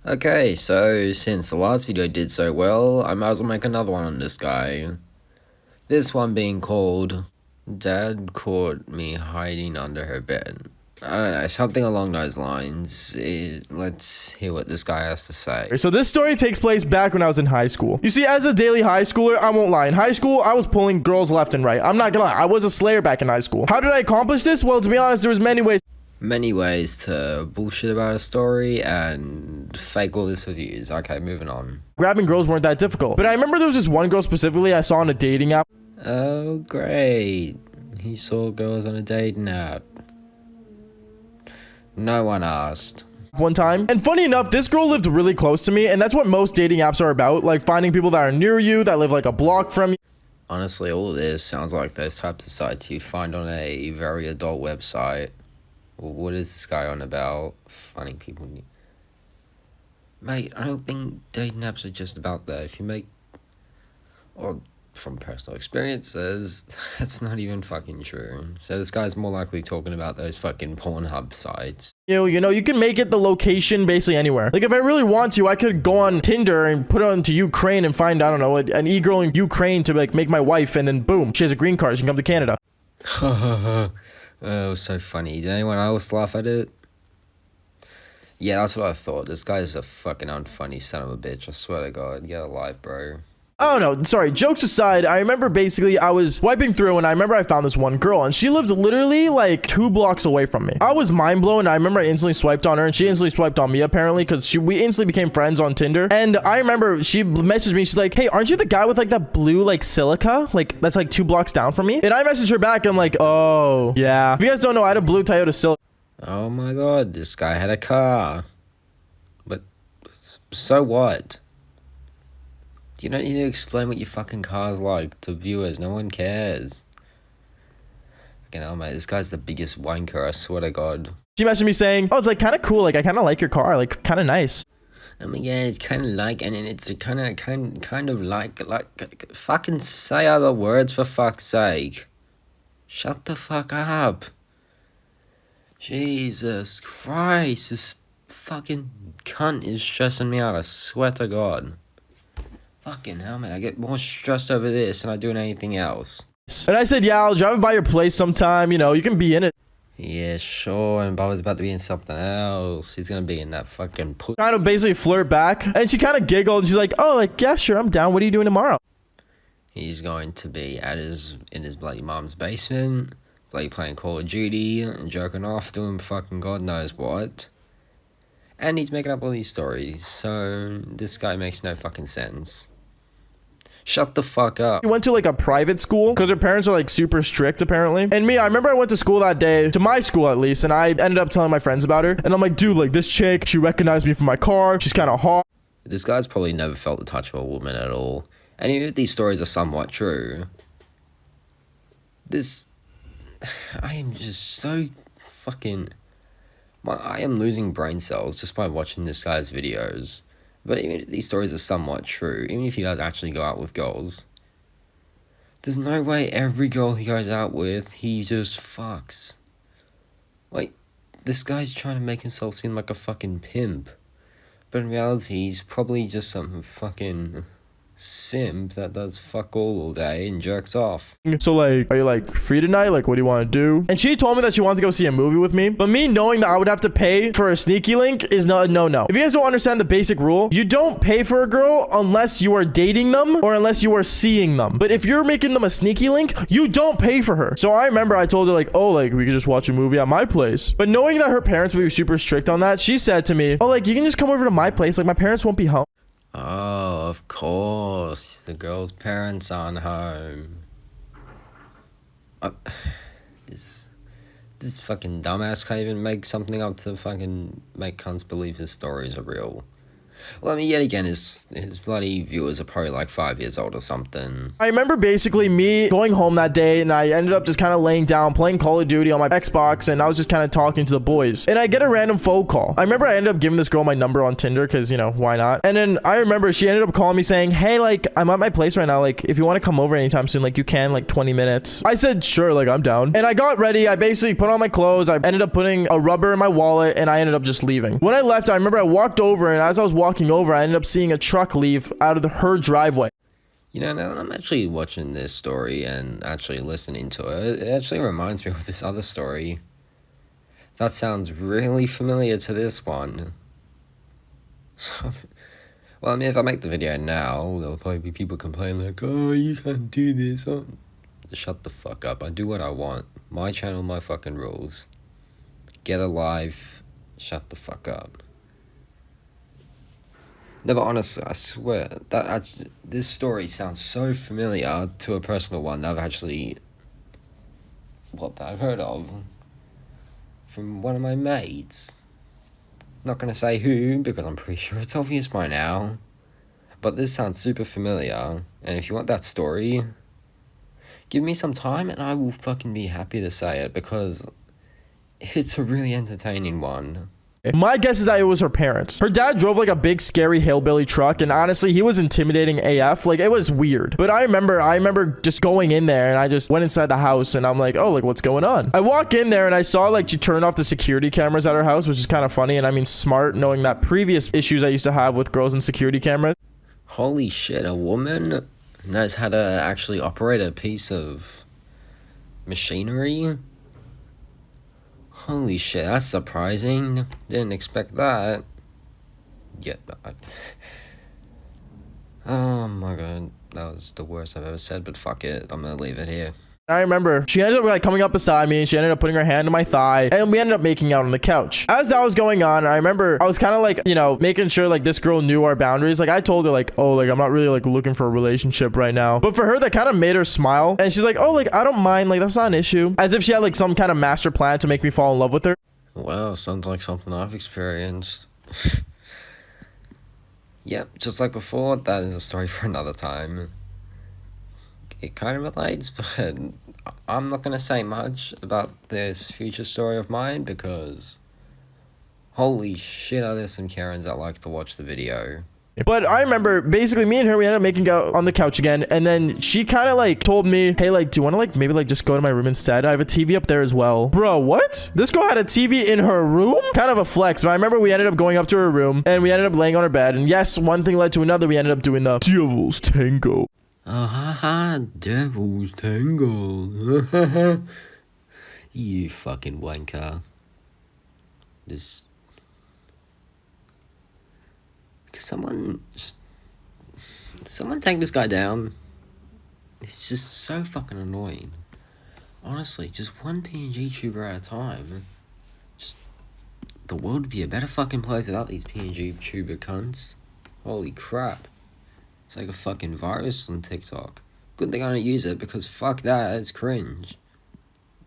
Okay, so since the last video did so well, I might as well make another one on this guy. This one being called Dad Caught Me Hiding Under Her Bed. I don't know, something along those lines. Let's hear what this guy has to say. So this story takes place back when I was in high school. You see, as a daily high schooler, I won't lie. In high school, I was pulling girls left and right. I'm not gonna lie, I was a slayer back in high school. How did I accomplish this? Well, to be honest, there was many ways. Many ways to bullshit about a story and fake all this for views. Okay, moving on. Grabbing girls weren't that difficult. But I remember there was this one girl specifically I saw on a dating app. Oh, great. He saw girls on a dating app. No one asked. One time. And funny enough, this girl lived really close to me, and that's what most dating apps are about, like finding people that are near you, that live like a block from you. Honestly, all of this sounds like those types of sites you'd find on a very adult website. Well, what is this guy on about? Finding people new. Mate, I don't think dating apps are just about that. If you make... Or from personal experiences, that's not even fucking true. So this guy's more likely talking about those fucking Pornhub sites. You know, you can make it the location basically anywhere. Like, if I really want to, I could go on Tinder and put it onto Ukraine and find, I don't know, an e-girl in Ukraine to, like, make my wife, and then boom, she has a green card, she can come to Canada. Oh, it was so funny. Did anyone else laugh at it? Yeah, that's what I thought. This guy's a fucking unfunny son of a bitch. I swear to God. Get a life, bro. Oh no, sorry, jokes aside, I remember basically I was swiping through and I remember I found this one girl and she lived literally like 2 blocks away from me. I was mind blown. I remember I instantly swiped on her and she instantly swiped on me apparently, because we instantly became friends on Tinder. And I remember she messaged me, she's like, hey, aren't you the guy with like that blue like silica? Like that's like 2 blocks down from me? And I messaged her back, I'm like, oh yeah. If you guys don't know, I had a blue Toyota Silica. Oh my God, this guy had a car. But so what? You don't need to explain what your fucking car's like to viewers. No one cares. Fucking hell, mate. This guy's the biggest wanker, I swear to God. She messaged me saying, oh, it's like kind of cool. Like I kind of like your car. Like kind of nice. I mean, yeah, it's kind of like, and then it's kind of like, fucking say other words for fuck's sake. Shut the fuck up. Jesus Christ, this fucking cunt is stressing me out, I swear to God. Fucking hell, man, I get more stressed over this than I do in anything else. And I said, yeah, I'll drive by your place sometime. You know, you can be in it. Yeah, sure, and Bubba's about to be in something else. He's gonna be in that fucking kind of basically flirt back, and she kind of giggled. She's like, oh, like, yeah, sure, I'm down. What are you doing tomorrow? He's going to be in his bloody mom's basement, bloody playing Call of Duty, and jerking off, doing fucking God knows what. And he's making up all these stories, so this guy makes no fucking sense. Shut the fuck up. She went to like a private school because her parents are like super strict apparently. And me, I remember I went to school that day, to my school at least, and I ended up telling my friends about her. And I'm like, dude, like this chick, she recognized me from my car. She's kind of hot. This guy's probably never felt the touch of a woman at all. And even if these stories are somewhat true, I am just so fucking... I am losing brain cells just by watching this guy's videos. But even if these stories are somewhat true, even if he does actually go out with girls, there's no way every girl he goes out with, he just fucks. Like, this guy's trying to make himself seem like a fucking pimp. But in reality, he's probably just some fucking simp that does fuck all day and jerks off. So like, are you like free tonight? Like, what do you want to do? And she told me that she wanted to go see a movie with me, but me knowing that I would have to pay for a sneaky link is no. If you guys don't understand the basic rule, you don't pay for a girl unless you are dating them or unless you are seeing them. But if you're making them a sneaky link, you don't pay for her. So I remember I told her like, oh, like we could just watch a movie at my place. But knowing that her parents would be super strict on that, she said to me, oh, like you can just come over to my place. Like my parents won't be home. Oh, of course. The girl's parents aren't home. This fucking dumbass can't even make something up to fucking make cunts believe his stories are real. Well, I mean, yet again, his bloody viewers are probably like 5 years old or something. I remember basically me going home that day, and I ended up just kind of laying down, playing Call of Duty on my Xbox, and I was just kind of talking to the boys. And I get a random phone call. I remember I ended up giving this girl my number on Tinder because, you know, why not? And then I remember she ended up calling me saying, hey, like, I'm at my place right now. Like, if you want to come over anytime soon, like, you can, like, 20 minutes. I said, sure, like, I'm down. And I got ready. I basically put on my clothes. I ended up putting a rubber in my wallet, and I ended up just leaving. When I left, I remember I walked over, and as I was walking over, I ended up seeing a truck leave out of her driveway. You know, now that I'm actually watching this story and actually listening to it, it actually reminds me of this other story. That sounds really familiar to this one. So, well, I mean, if I make the video now, there'll probably be people complaining like, oh, you can't do this. Oh. Shut the fuck up. I do what I want. My channel, my fucking rules. Get a life. Shut the fuck up. No, but honestly, I swear, this story sounds so familiar to a personal one that I've heard of from one of my mates. Not gonna say who, because I'm pretty sure it's obvious by now. But this sounds super familiar, and if you want that story, give me some time and I will fucking be happy to say it, because it's a really entertaining one. My guess is that it was her parents. Her dad drove like a big scary hillbilly truck, and honestly, he was intimidating AF. Like, it was weird. But I remember just going in there, and I just went inside the house, and I'm like, oh, like, what's going on? I walk in there and I saw like she turned off the security cameras at her house, which is kind of funny, and I mean smart, knowing that previous issues I used to have with girls and security cameras. Holy shit, a woman knows how to actually operate a piece of machinery? Holy shit, that's surprising. Didn't expect that. Yeah, oh my god, that was the worst I've ever said, but fuck it, I'm gonna leave it here. I remember she ended up like coming up beside me, and she ended up putting her hand on my thigh, and we ended up making out on the couch. As that was going on, I remember I was kind of like, you know, making sure like this girl knew our boundaries. Like, I told her like, oh, like, I'm not really like looking for a relationship right now. But for her, that kind of made her smile, and she's like, oh, like, I don't mind, like, that's not an issue. As if she had like some kind of master plan to make me fall in love with her. Wow, sounds like something I've experienced. Yep, just like before, that is a story for another time. It kind of relates, but I'm not going to say much about this future story of mine, because holy shit, are there some Karens that like to watch the video. But I remember basically me and her, we ended up making out on the couch again, and then she kind of like told me, hey, like, do you want to like maybe like just go to my room instead? I have a TV up there as well. Bro, what? This girl had a TV in her room? Kind of a flex. But I remember we ended up going up to her room, and we ended up laying on her bed, and yes, one thing led to another. We ended up doing the Devil's Tango. Oh, haha, Devil's Tango. You fucking wanker. Just... Someone take this guy down. It's just so fucking annoying. Honestly, just one PNG tuber at a time. Just... the world would be a better fucking place without these PNG tuber cunts. Holy crap. It's like a fucking virus on TikTok. Good thing I don't use it, because fuck that, it's cringe.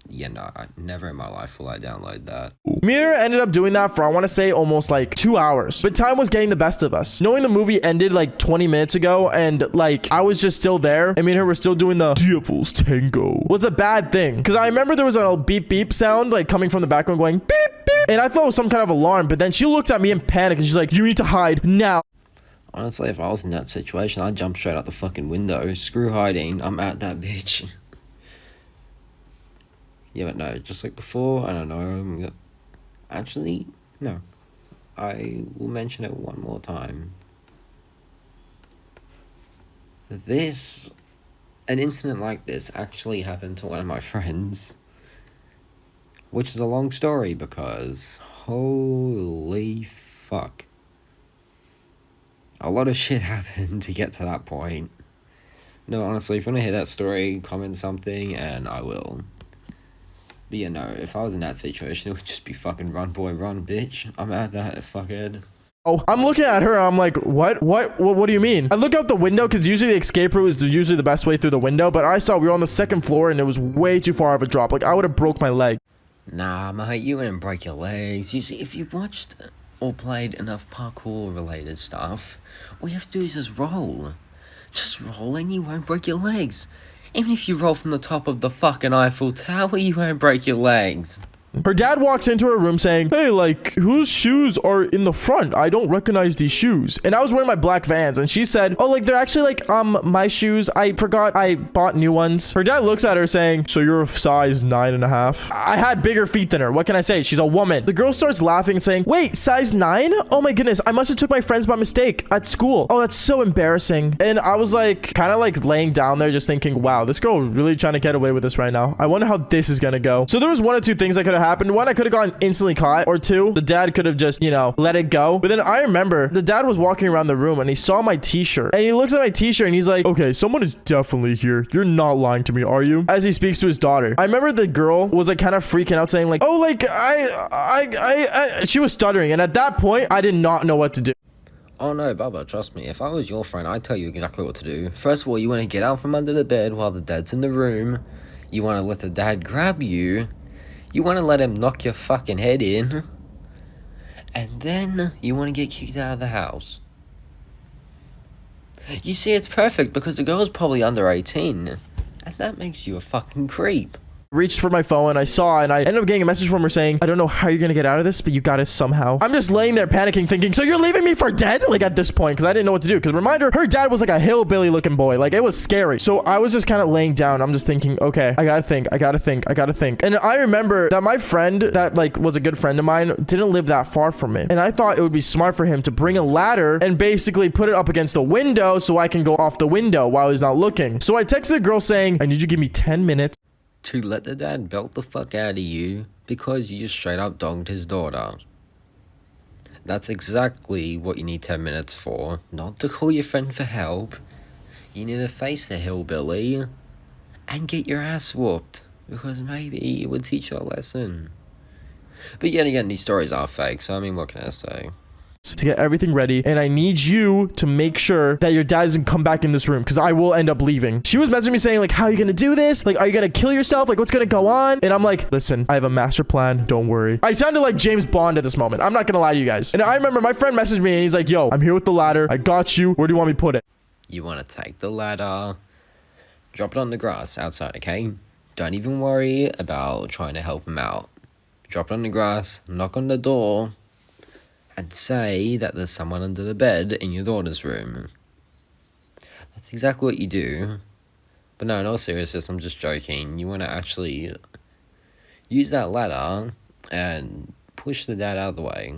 Yeah, no, never in my life will I download that. Me and her ended up doing that for, I want to say, almost like 2 hours. But time was getting the best of us. Knowing the movie ended like 20 minutes ago, and like I was just still there, and me and her were still doing the Devil's Tango, was a bad thing. Because I remember there was a beep beep sound like coming from the background going beep beep. And I thought it was some kind of alarm, but then she looked at me in panic, and she's like, you need to hide now. Honestly, if I was in that situation, I'd jump straight out the fucking window. Screw hiding, I'm at that bitch. Yeah, but no, just like before, I don't know. Actually, no. I will mention it one more time. An incident like this actually happened to one of my friends. Which is a long story, because holy fuck. A lot of shit happened to get to that point. No, honestly, if you want to hear that story, comment something and I will. But yeah, no, if I was in that situation, it would just be fucking run, boy, run, bitch. I'm at that, fuckhead. Oh, I'm looking at her. I'm like, what do you mean? I look out the window, because usually the escape route is usually the best way through the window. But I saw we were on the second floor, and it was way too far of a drop. Like, I would have broke my leg. Nah, mate, you wouldn't break your legs. You see, if you watched or played enough parkour related stuff, all you have to do is just roll. Just roll and you won't break your legs. Even if you roll from the top of the fucking Eiffel Tower, you won't break your legs. Her dad walks into her room saying, hey, like, whose shoes are in the front? I don't recognize these shoes. And I was wearing my black Vans, and she said, oh, like, they're actually, like, my shoes. I forgot I bought new ones. Her dad looks at her saying, so you're a size 9.5? I had bigger feet than her. What can I say? She's a woman. The girl starts laughing and saying, wait, size 9? Oh my goodness, I must have took my friends by mistake at school. Oh, that's so embarrassing. And I was like, kind of like laying down there just thinking, wow, this girl really trying to get away with this right now. I wonder how this is gonna go. So there was one or two things that could have happened. One, I could have gotten instantly caught, or two, the dad could have just, you know, let it go. But then I remember the dad was walking around the room and he saw my t-shirt and he looks at my t-shirt and he's like, okay, someone is definitely here. You're not lying to me, are you? As he speaks to his daughter. I remember the girl was like kind of freaking out saying like, oh, like she was stuttering. And at that point, I did not know what to do. Oh no, Baba, trust me, if I was your friend, I'd tell you exactly what to do. First of all, you want to get out from under the bed while the dad's in the room. You want to let the dad grab you. You want to let him knock your fucking head in. And then you want to get kicked out of the house. You see, it's perfect because the girl's probably under 18. And that makes you a fucking creep. Reached for my phone, I saw, and I ended up getting a message from her saying, I don't know how you're gonna get out of this, but you got it somehow. I'm just laying there panicking, thinking, so you're leaving me for dead? Like at this point, because I didn't know what to do. Because reminder, her dad was like a hillbilly looking boy. Like it was scary. So I was just kind of laying down. I'm just thinking, okay, I gotta think. And I remember that my friend that like was a good friend of mine didn't live that far from me. And I thought it would be smart for him to bring a ladder and basically put it up against the window so I can go off the window while he's not looking. So I texted the girl saying, I need you to give me 10 minutes. To let the dad belt the fuck out of you because you just straight up dogged his daughter. That's exactly what you need 10 minutes for. Not to call your friend for help. You need to face the hillbilly and get your ass whooped. Because maybe it would teach you a lesson. But yet again, these stories are fake, so I mean, what can I say? To get everything ready, and I need you to make sure that your dad doesn't come back in this room because I will end up leaving. She was messaging me saying like, how are you gonna do this? Like, are you gonna kill yourself? Like, what's gonna go on? And I'm like, listen, I have a master plan, don't worry. I sounded like James Bond at this moment. I'm not gonna lie to you guys. And I remember my friend messaged me and he's like, yo, I'm here with the ladder, I got you, where do you want me to put it? You want to take the ladder, drop it on the grass outside, okay? Don't even worry about trying to help him out. Drop it on the grass, knock on the door, and say that there's someone under the bed in your daughter's room. That's exactly what you do. But no, in all seriousness, I'm just joking. You want to actually use that ladder and push the dad out of the way.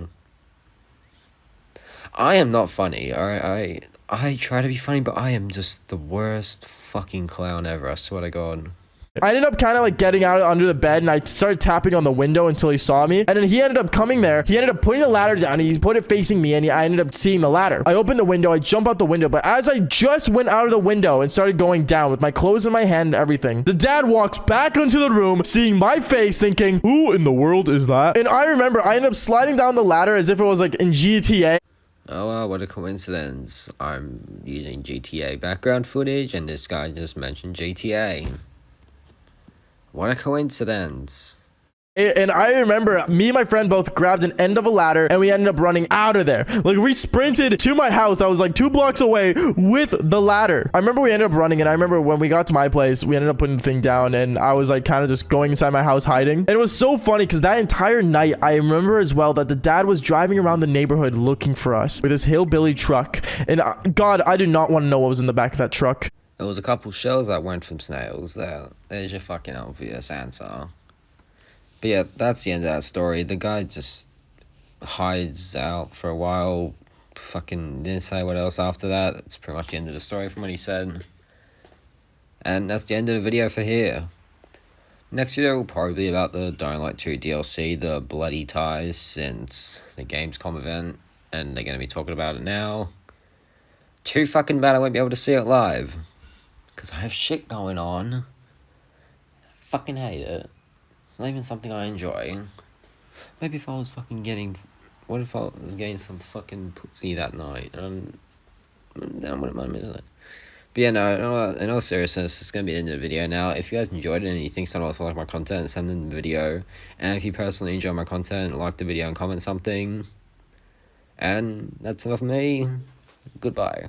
I am not funny, alright? I try to be funny, but I am just the worst fucking clown ever, I swear to God. I ended up kind of like getting out under the bed and I started tapping on the window until he saw me. And then he ended up coming there. He ended up putting the ladder down. He put it facing me and I ended up seeing the ladder. I opened the window. I jump out the window. But as I just went out of the window and started going down with my clothes in my hand and everything, the dad walks back into the room, seeing my face, thinking, who in the world is that? And I remember I ended up sliding down the ladder as if it was like in GTA. Oh, wow, what a coincidence. I'm using GTA background footage and this guy just mentioned GTA. What a coincidence. And I remember me and my friend both grabbed an end of a ladder and we ended up running out of there. Like we sprinted to my house that was like 2 blocks away with the ladder. I remember we ended up running and I remember when we got to my place, we ended up putting the thing down and I was like kind of just going inside my house hiding. And it was so funny because that entire night, I remember as well that the dad was driving around the neighborhood looking for us with his hillbilly truck. And God, I do not want to know what was in the back of that truck. There was a couple shells that went from snails. There's your fucking obvious answer. But yeah, that's the end of that story. The guy just hides out for a while. Fucking didn't say what else after that. It's pretty much the end of the story from what he said. And that's the end of the video for here. Next video will probably be about the Dying Light 2 DLC, the bloody ties, since the Gamescom event. And they're going to be talking about it now. Too fucking bad I won't be able to see it live. Because I have shit going on. I fucking hate it. It's not even something I enjoy. Maybe if I was fucking getting... What if I was getting some fucking pussy that night? Then I wouldn't mind missing it. But yeah, no, in all seriousness, it's going to be the end of the video now. If you guys enjoyed it and you think someone else will like my content, send them the video. And if you personally enjoy my content, like the video and comment something. And that's enough of me. Goodbye.